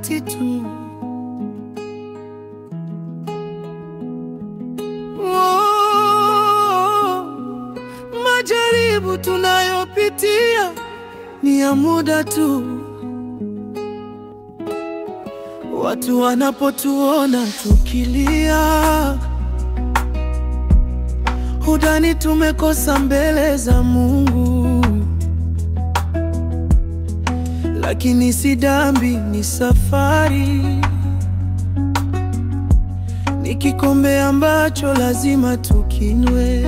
wakati tu. Majaribu tunayopitia ni ya muda tu. Watu wanapotuona tukilia, hudhani tumekosa mbele za Mungu. Lakini si dhambi, ni safari. Ni kikombe ambacho lazima tukinywe.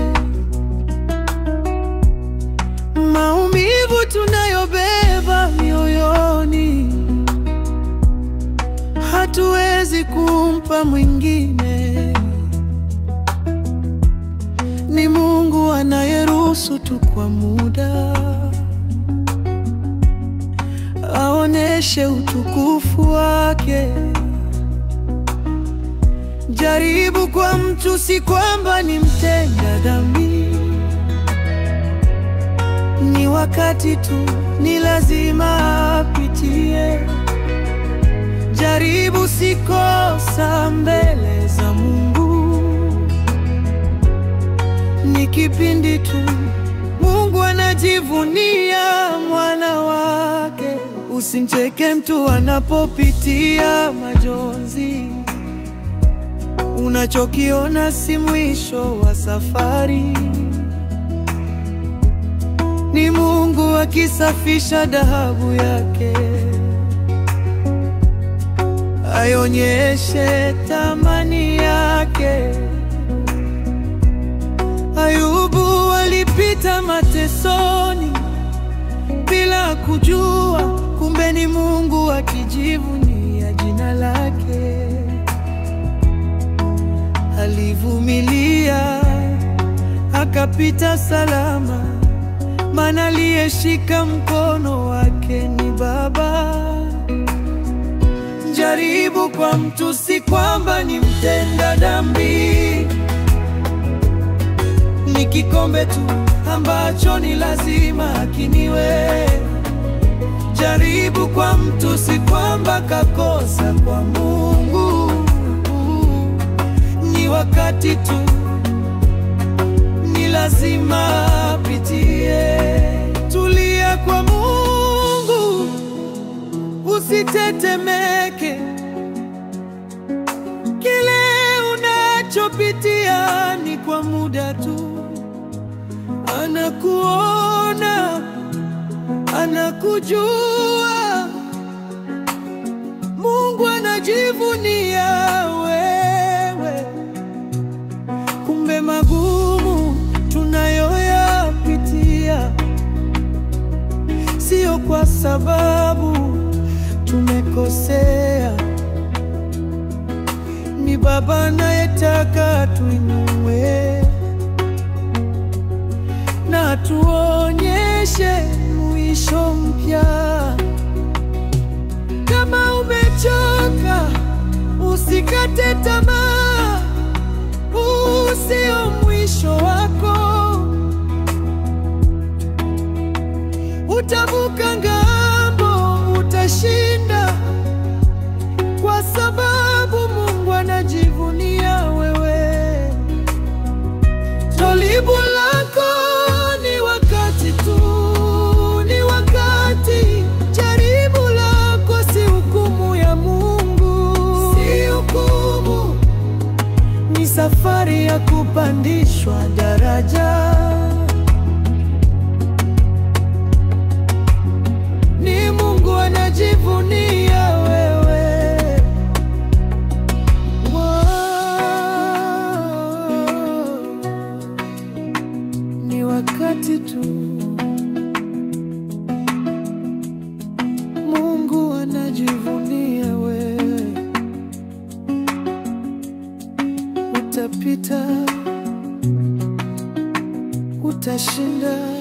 Maumivu tunayobeba mioyoni hatuwezi kumpa mwingine. Ni Mungu anayeruhusu tu kwa muda, aoneshe utukufu wake. Jaribu kwa mtu si kwamba ni mtenda dhambi, ni wakati tu, ni lazima apitie. Jaribu si kosa mbele za Mungu, ni kipindi tu. Mungu anajivunia mwana wake. Usimcheke mtu anapopitia majonzi. Unachokiona si mwisho wa safari. Ni Mungu akisafisha dhahabu yake, aionyeshe thamani yake. Ayubu alipita matesoni bila kujua, kumbe ni Mungu akijivunia jina lake. Alivumilia akapita salama, maana aliyeshika mkono wake ni Baba. Jaribu kwa mtu si kwamba ni mtenda dhambi, ni kikombe tu ambacho ni lazima akiniwe. Jaribu kwa mtu si kwamba kakosa kwa Mungu, ni wakati tu, ni lazima apitie. Tulia kwa Mungu, usitetemeke. Kile unachopitia ni kwa muda tu. Anakuona, anakujua. Mungu anajivunia wewe. Kumbe magumu tunayoyapitia sio kwa sababu tumekosea. Ni Baba anayetaka tuinue na tuonyeshe mwisho mpya. Kama umechoka, usikate tamaa. Huu sio mwisho wako. Utavuka ngambo, utashinda, kwa sababu Mungu anajivunia wewe. Jaribu lako ni wakati tu, ni wakati. Jaribu lako si hukumu ya Mungu, si hukumu, ni safari ya kupandishwa daraja. Ni Mungu anajivunia wewe. Ni wakati tu, Mungu anajivunia wewe. Utapita, utashinda.